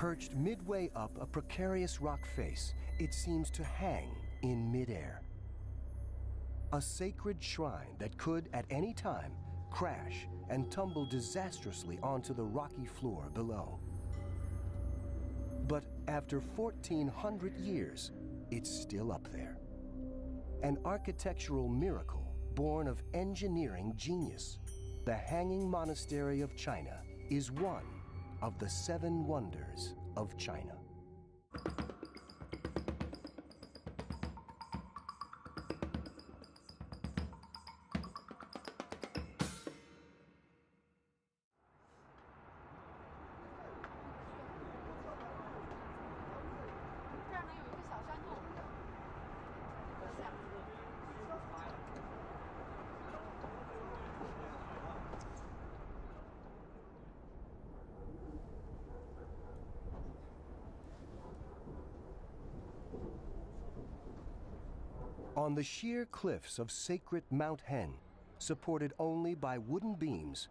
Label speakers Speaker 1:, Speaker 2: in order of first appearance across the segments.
Speaker 1: Perched midway up a precarious rock face, it seems to hang in midair. A sacred shrine that could, at any time, crash and tumble disastrously onto the rocky floor below. But after 1,400 years, it's still up there. An architectural miracle born of engineering genius. The Hanging Monastery of China is one of the 7 wonders of China. On the sheer cliffs of sacred Mount Hen, supported only by wooden beams,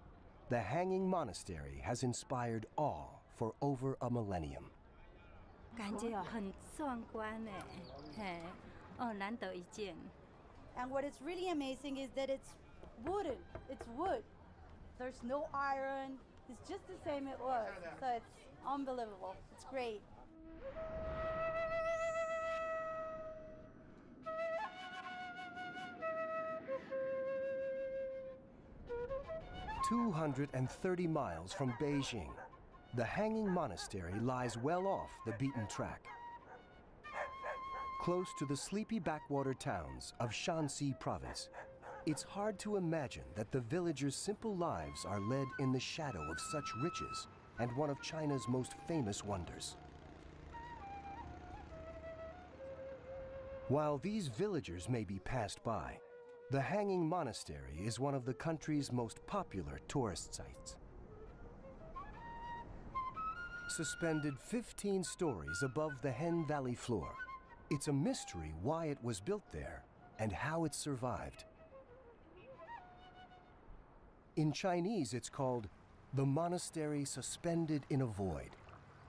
Speaker 1: the Hanging Monastery has inspired awe for over a millennium.
Speaker 2: 感觉很壮观哎，嘿，哦，难得一见。
Speaker 3: And what is really amazing is that it's wooden. It's wood. There's no iron. It's just the same it was. So it's unbelievable. It's great. "230 miles from Beijing, the Hanging Monastery lies well off the beaten track. Close to the sleepy backwater towns of Shanxi province, it's hard to imagine that the villagers' simple lives are led in the shadow of such riches and one of China's most famous wonders. While these villagers may be passed by, the Hanging Monastery is one of the country's most popular tourist sites. Suspended 15 stories above the Hen Valley floor, it's a mystery why it was built there and how it survived. In Chinese, it's called the monastery suspended in a void.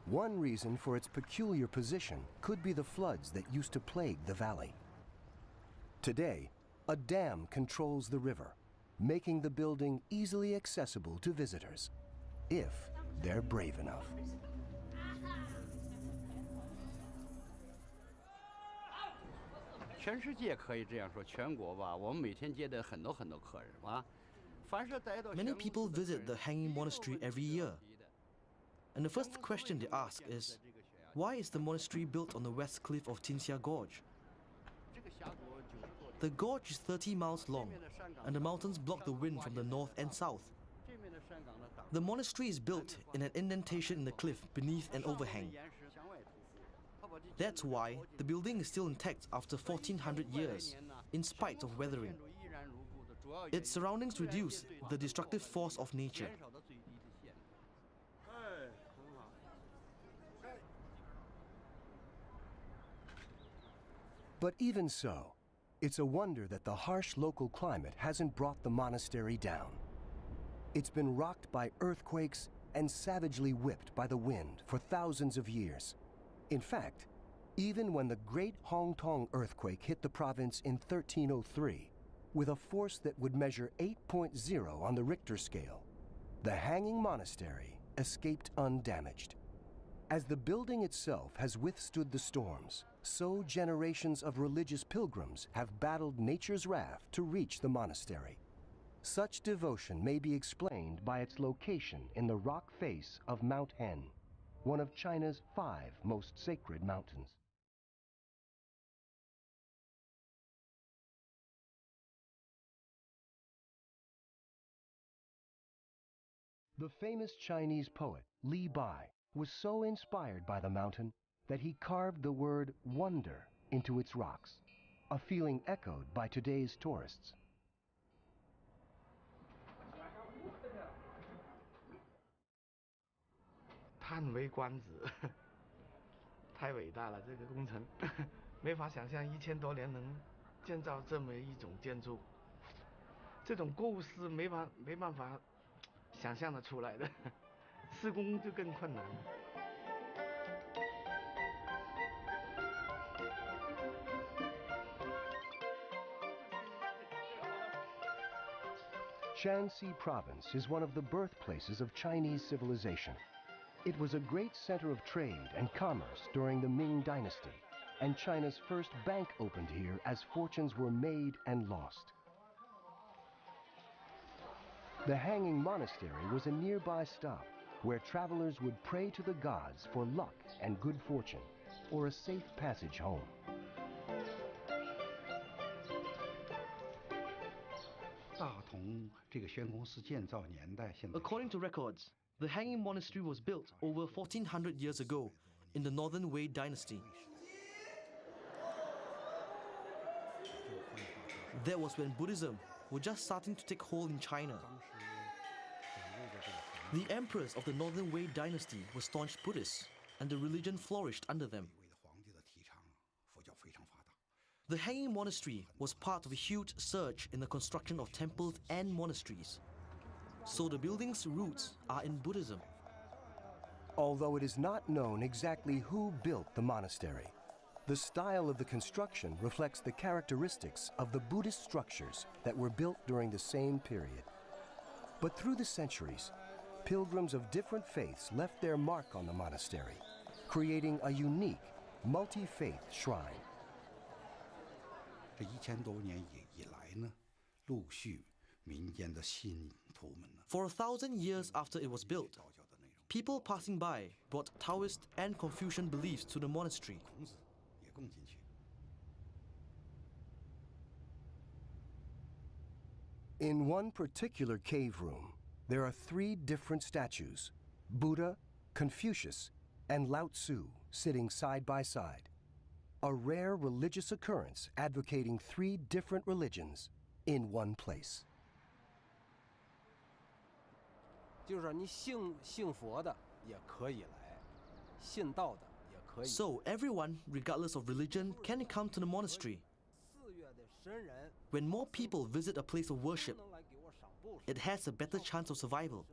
Speaker 3: One reason for its peculiar position could be the floods that used to plague the valley. Today, a dam controls the river, making the building easily accessible to visitors, if they're brave enough.
Speaker 4: 全世界可以这样说，全国吧，我们每天接待很多客人啊。凡是带到
Speaker 5: Many people visit the Hanging Monastery every year. And the first question they ask is, why is the monastery built on the west cliff of Tianxia Gorge? The gorge is 30 miles long, and the mountains block the wind from the north and south. The monastery is built in an indentation in the cliff beneath an overhang. That's why the building is still intact after 1,400 years, in spite of weathering. Its surroundings reduce the destructive force of nature.
Speaker 1: But even so, it's a wonder that the harsh local climate hasn't brought the monastery down. It's been rocked by earthquakes and savagely whipped by the wind for thousands of years. In fact, even when the Great Hongtong earthquake hit the province in 1303, with a force that would measure 8.0 on the Richter scale, the Hanging Monastery escaped undamaged. As the building itself has withstood the storms, so generations of religious pilgrims have battled nature's wrath to reach the monastery. Such devotion may be explained by its location in the rock face of Mount Hen, one of China's 5 most sacred mountains. The famous Chinese poet Li Bai was so inspired by the mountain that he carved the word wonder into its rocks, a feeling echoed by today's tourists.
Speaker 6: 叹为观止，太伟大了！这个工程没法想象1000多年能建造这么一种建筑，这种构思没办法想象得出来的，施工就更困难了。
Speaker 1: Shanxi province is one of the birthplaces of Chinese civilization. It was a great center of trade and commerce during the Ming Dynasty, and China's first bank opened here as fortunes were made and lost. The Hanging Monastery was a nearby stop where travelers would pray to the gods for luck and good fortune, or a safe passage home.
Speaker 5: According to records, the Hanging Monastery was built over 1400 years ago in the Northern Wei Dynasty. That was when Buddhism was just starting to take hold in China. The emperors of the Northern Wei Dynasty were staunch Buddhists, and the religion flourished under them. The Hanging Monastery was part of a huge surge in the construction of temples and monasteries. So the building's roots are in Buddhism.
Speaker 1: Although it is not known exactly who built the monastery, the style of the construction reflects the characteristics of the Buddhist structures that were built during the same period. But through the centuries, pilgrims of different faiths left their mark on the monastery, creating a unique, multi-faith shrine.
Speaker 5: For 1,000 years after it was built, people passing by brought Taoist and Confucian beliefs to the monastery.
Speaker 1: In one particular cave room, there are 3 different statues: Buddha, Confucius, and Lao Tzu sitting side by side. A rare religious occurrence advocating 3 different religions in one place.
Speaker 5: So everyone, regardless of religion, can come to the monastery. When more people visit a place of worship, it has a better chance of survival.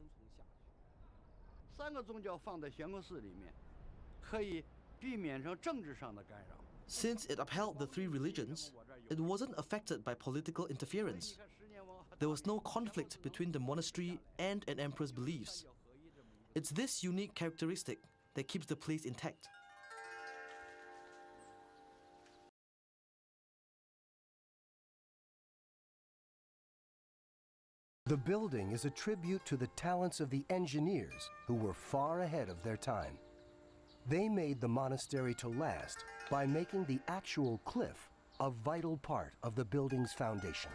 Speaker 5: Since it upheld the 3 religions, it wasn't affected by political interference. There was no conflict between the monastery and an emperor's beliefs. It's this unique characteristic that keeps the place intact.
Speaker 1: The building is a tribute to the talents of the engineers who were far ahead of their time. They made the monastery to last by making the actual cliff a vital part of the building's foundation.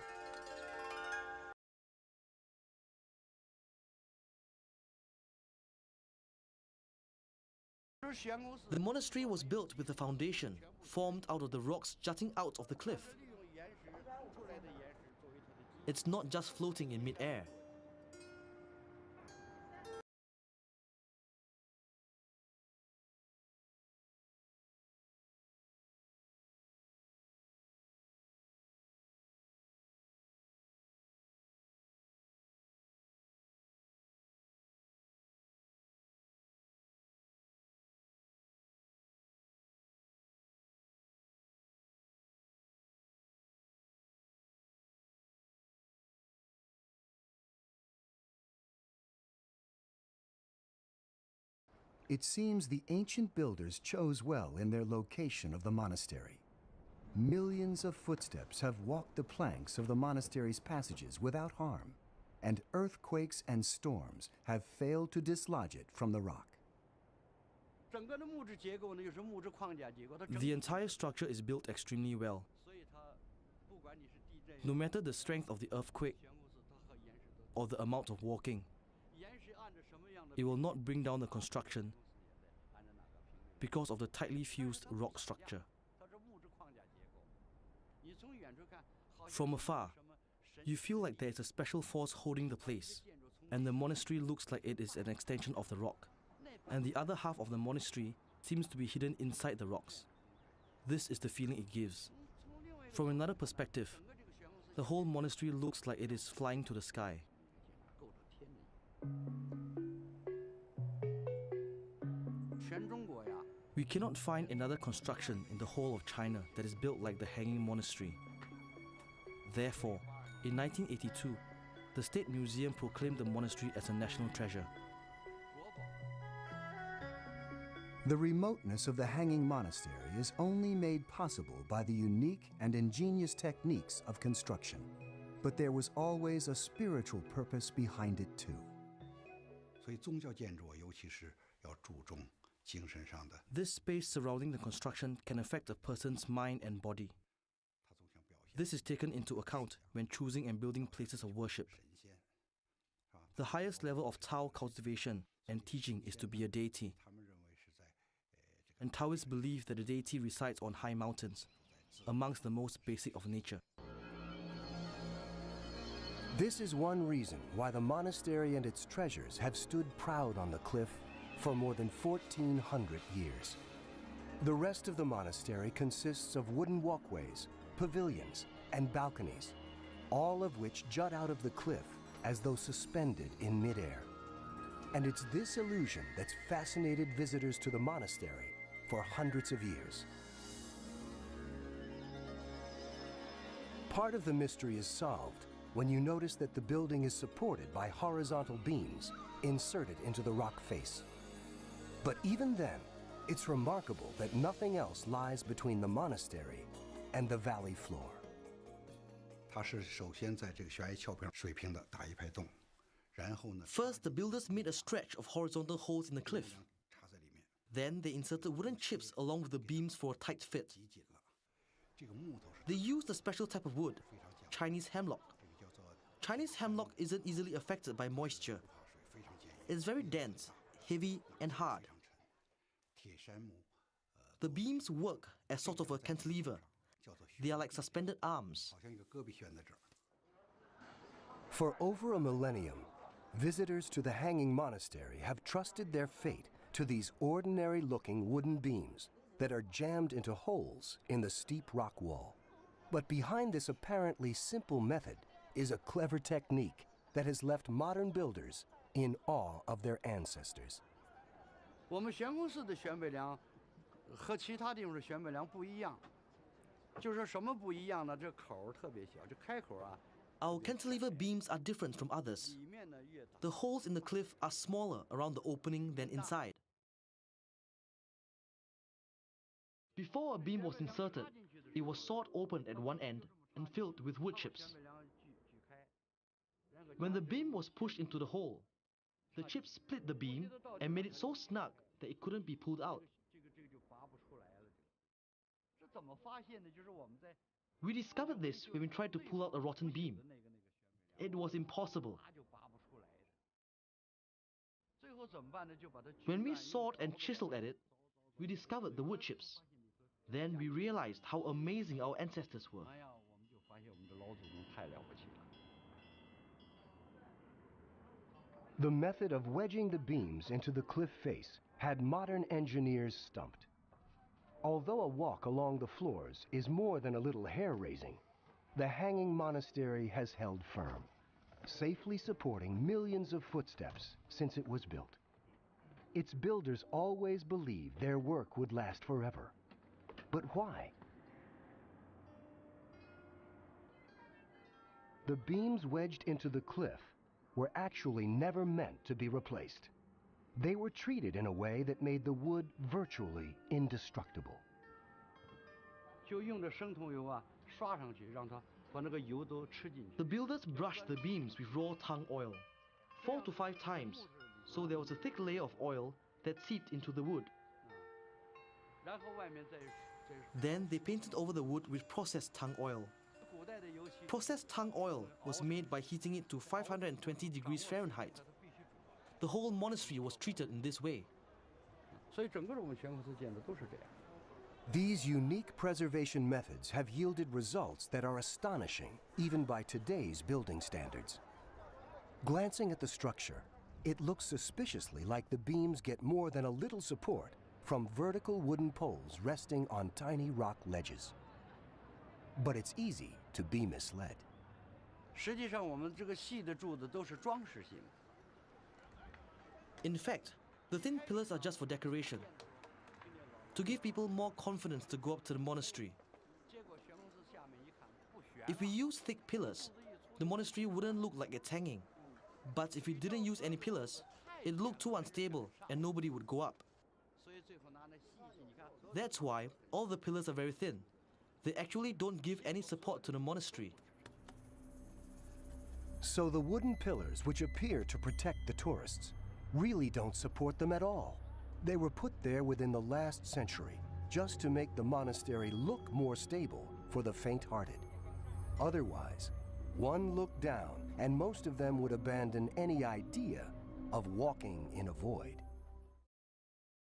Speaker 5: The monastery was built with a foundation formed out of the rocks jutting out of the cliff. It's not just floating in mid-air.
Speaker 3: It seems the ancient builders chose well in their location of the monastery. Millions of footsteps have walked the planks of the monastery's passages without harm, and earthquakes and storms have failed to dislodge it from the rock.
Speaker 5: The entire structure is built extremely well. No matter the strength of the earthquake or the amount of walking, it will not bring down the construction because of the tightly fused rock structure. From afar, you feel like there is a special force holding the place, and the monastery looks like it is an extension of the rock, and the other half of the monastery seems to be hidden inside the rocks. This is the feeling it gives. From another perspective, the whole monastery looks like it is flying to the sky. We cannot find another construction in the whole of China that is built like the Hanging Monastery. Therefore, in 1982, the State Museum proclaimed the monastery as a national treasure.
Speaker 3: The remoteness of the hanging monastery is only made possible by the unique and ingenious techniques of construction. But there was always a spiritual purpose behind it too.
Speaker 7: 所以宗教建筑尤其是要注重精神上的。
Speaker 5: This space surrounding the construction can affect a person's mind and body. This is taken into account when choosing and building places of worship. The highest level of Tao cultivation and teaching is to be a deity. And Taoists believe that the deity resides on high mountains, amongst the most basic of nature.
Speaker 1: This is one reason why the monastery and its treasures have stood proud on the cliff for more than 1,400 years. The rest of the monastery consists of wooden walkways, pavilions, and balconies, all of which jut out of the cliff as though suspended in midair. And it's this illusion that's fascinated visitors to the monastery for hundreds of years. Part of the mystery is solved when you notice that the building is supported by horizontal beams inserted into the rock face. But even then, it's remarkable that nothing else lies between the monastery and the valley floor.
Speaker 7: 它是首先在这个悬崖峭壁上水平的打一排洞，然后呢，
Speaker 5: First, the builders made a stretch of horizontal holes in the cliff.
Speaker 7: 插在里面，
Speaker 5: Then they inserted wooden chips along with the beams for a tight fit.
Speaker 7: 挤紧了。这个木头是
Speaker 5: They used a special type of wood, Chinese hemlock.
Speaker 7: 这个叫做
Speaker 5: Chinese hemlock isn't easily affected by moisture.
Speaker 7: 水，非常坚硬，
Speaker 5: It's very dense, heavy, and hard.
Speaker 7: 非常沉。铁杉木，
Speaker 5: The beams work as sort of a cantilever.
Speaker 7: 叫做
Speaker 5: They are like suspended arms.
Speaker 7: 好像一个胳膊悬在这儿。
Speaker 1: For over a millennium, visitors to the hanging monastery have trusted their fate to these ordinary-looking wooden beams that are jammed into holes in the steep rock wall. But behind this apparently simple method is a clever technique that has left modern builders in awe of their ancestors.
Speaker 4: 我们悬空式的悬背梁和其他地方的悬背梁不一样，就是说什么不一样呢？这口儿特别小，这开口啊，
Speaker 5: Our cantilever beams are different from others.
Speaker 4: 里面呢越大。
Speaker 5: The holes in the cliff are smaller around the opening than inside. Before a beam was inserted, it was sawed open at one end and filled with wood chips. When the beam was pushed into the hole, the chips split the beam and made it so snug that it couldn't be pulled out.
Speaker 4: 这个就拔不出来了。这怎么发现的？就是我们在
Speaker 5: We discovered this when we tried to pull out a rotten beam. It was impossible.
Speaker 4: 拔就拔不出来的。最后怎么办呢？就把它
Speaker 5: When we sawed and chiseled at it, we discovered the wood chips. Then we realized how amazing our ancestors were.
Speaker 4: 哎呀，我们就发现我们的老祖宗太了不起了。
Speaker 1: The method of wedging the beams into the cliff face had modern engineers stumped. Although a walk along the floors is more than a little hair-raising, the hanging monastery has held firm, safely supporting millions of footsteps since it was built. Its builders always believed their work would last forever. But why? The beams wedged into the cliff were actually never meant to be replaced. They were treated in a way that made the wood virtually indestructible.
Speaker 4: 就用这生桐油啊刷上去，让它把那个油都吃进去。
Speaker 5: The builders brushed the beams with raw tung oil, 4 to 5 times, so there was a thick layer of oil that seeped into the wood.
Speaker 4: 然后外面再
Speaker 5: Then they painted over the wood with processed tung oil.
Speaker 4: 古代的油漆。
Speaker 5: Processed tung oil was made by heating it to 520 degrees Fahrenheit. The whole monastery was treated in this way.
Speaker 4: 所以整个我们悬空式建筑都是这样。
Speaker 1: These unique preservation methods have yielded results that are astonishing even by today's building standards. Glancing at the structure, it looks suspiciously like the beams get more than a little support from vertical wooden poles resting on tiny rock ledges. But it's easy to be misled.
Speaker 4: 实际上，我们这个细的柱子都是装饰性。
Speaker 5: In fact, the thin pillars are just for decoration, to give people more confidence to go up to the monastery.
Speaker 4: 结果悬空式下面一看不悬。
Speaker 5: If we use thick pillars, the monastery wouldn't look like it's hanging. But if you didn't use any pillars, it looked too unstable and nobody would go up. That's why all the pillars are very thin. They actually don't give any support to the monastery.
Speaker 3: So the wooden pillars, which appear to protect the tourists, really don't support them at all. They were put there within the last century, just to make the monastery look more stable for the faint-hearted. Otherwise, one look down and most of them would abandon any idea of walking in a void.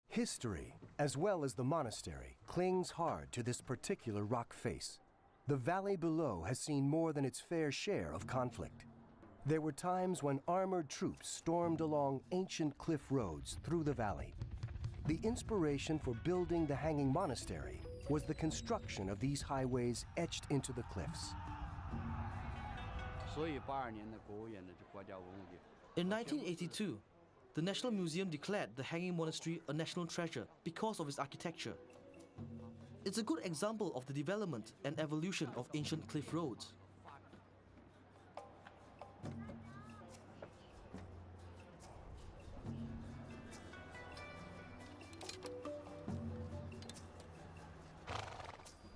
Speaker 3: History, as well as the monastery, clings hard to this particular rock face. The valley below has seen more than its fair share of conflict. There were times when armored troops stormed along ancient cliff roads through the valley. The inspiration for building the Hanging Monastery was the construction of these highways etched into the cliffs.
Speaker 5: In 1982, the National Museum declared the Hanging Monastery a national treasure because of its architecture. It's a good example of the development and evolution of ancient cliff roads.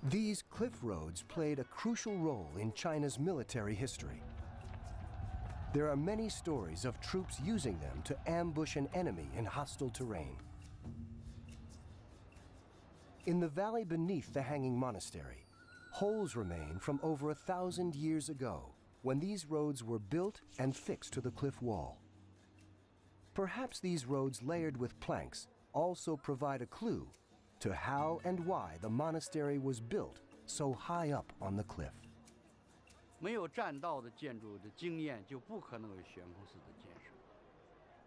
Speaker 3: These cliff roads played a crucial role in China's military history. There are many stories of troops using them to ambush an enemy in hostile terrain. In the valley beneath the Hanging Monastery, holes remain from over 1,000 years ago, when these roads were built and fixed to the cliff wall. Perhaps these roads layered with planks also provide a clue to how and why the monastery was built so high up on the cliff.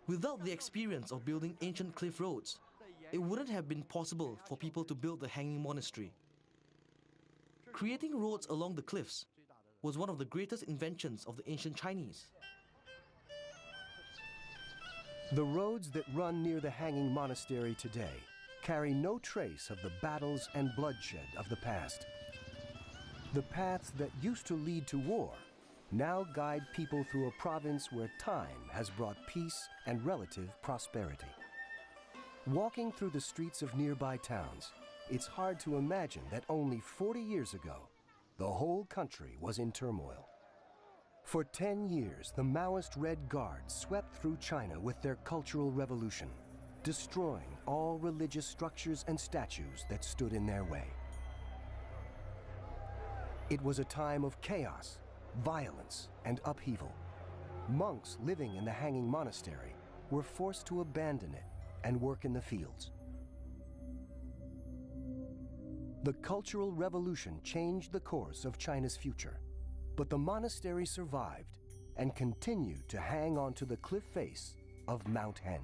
Speaker 5: Without the experience of building ancient cliff roads, it wouldn't have been possible for people to build the Hanging Monastery. Creating roads along the cliffs was one of the greatest inventions of the ancient Chinese.
Speaker 3: The roads that run near the Hanging Monastery today carry no trace of the battles and bloodshed of the past. The paths that used to lead to war now guide people through a province where time has brought peace and relative prosperity. Walking through the streets of nearby towns, it's hard to imagine that only 40 years ago, the whole country was in turmoil. For 10 years, the Maoist Red Guard swept through China with their Cultural Revolution, destroying all religious structures and statues that stood in their way. It was a time of chaos, violence, and upheaval. Monks living in the Hanging Monastery were forced to abandon it and work in the fields. The Cultural Revolution changed the course of China's future, but the monastery survived and continued to hang onto the cliff face of Mount Hen.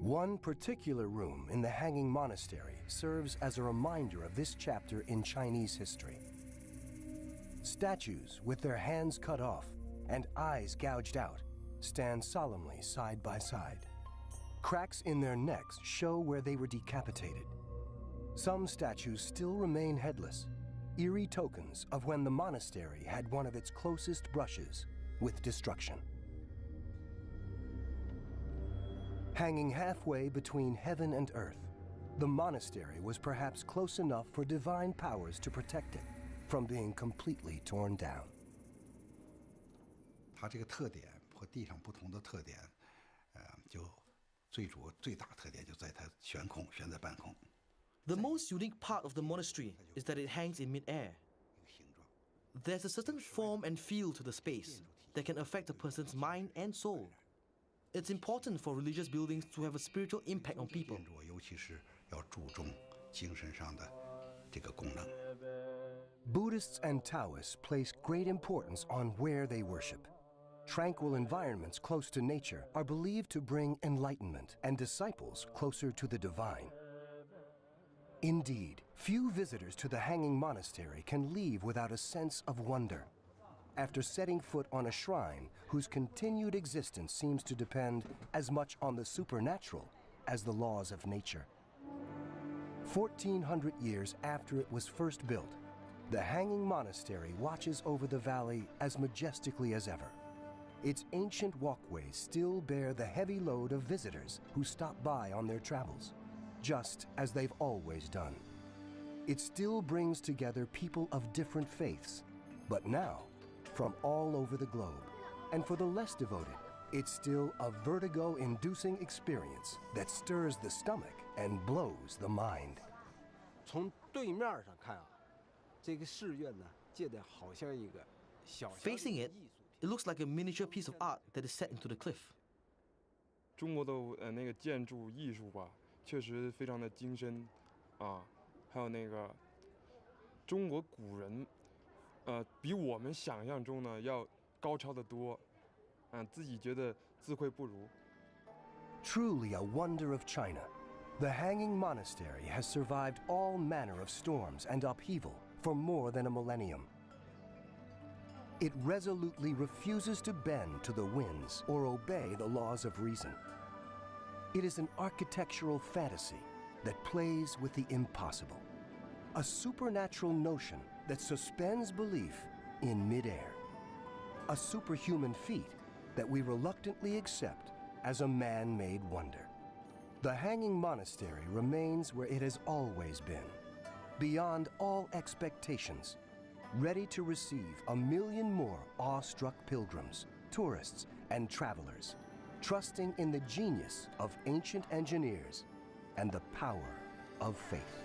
Speaker 3: One particular room in the Hanging Monastery serves as a reminder of this chapter in Chinese history. Statues with their hands cut off and eyes gouged out stand solemnly side by side. Cracks in their necks show where they were decapitated. Some statues still remain headless, eerie tokens of when the monastery had one of its closest brushes with destruction. Hanging halfway between heaven and earth, the monastery was perhaps close enough for divine powers to protect it from being completely torn down.
Speaker 7: 它这个特点和地上不同的特点，就最大特点就在它悬在半空。
Speaker 5: The most unique part of the monastery is that it hangs in mid-air. There's a certain form and feel to the space that can affect a person's mind and soul. It's important for religious buildings to have a spiritual impact on people.
Speaker 7: 尤其是要注重精神上的这个功能。
Speaker 3: Buddhists and Taoists place great importance on where they worship. Tranquil environments close to nature are believed to bring enlightenment and disciples closer to the divine. Indeed, few visitors to the Hanging Monastery can leave without a sense of wonder. After setting foot on a shrine whose continued existence seems to depend as much on the supernatural as the laws of nature. 1,400 years after it was first built,
Speaker 1: the Hanging Monastery watches over the valley as majestically as ever. Its ancient walkways still bear the heavy load of visitors who stop by on their travels, just as they've always done. It still brings together people of different faiths, but now from all over the globe. And for the less devoted, it's still a vertigo-inducing experience that stirs the stomach and blows the mind.
Speaker 8: 从对面上看啊，这个寺院呢，建得好像一个小小的
Speaker 5: Facing it, it looks like a miniature piece of art that is set into the cliff.
Speaker 9: 中国的那个建筑艺术吧，确实非常的精深，啊，还有那个中国古人，比我们想象中呢要高超得多，自己觉得自愧不如。
Speaker 1: Truly a wonder of China, the Hanging Monastery has survived all manner of storms and upheaval for more than a millennium. It resolutely refuses to bend to the winds or obey the laws of reason. It is an architectural fantasy that plays with the impossible, a supernatural notion that suspends belief in midair, a superhuman feat that we reluctantly accept as a man-made wonder. The Hanging Monastery remains where it has always been, beyond all expectations, ready to receive 1 million more awestruck pilgrims, tourists, and travelers, trusting in the genius of ancient engineers and the power of faith.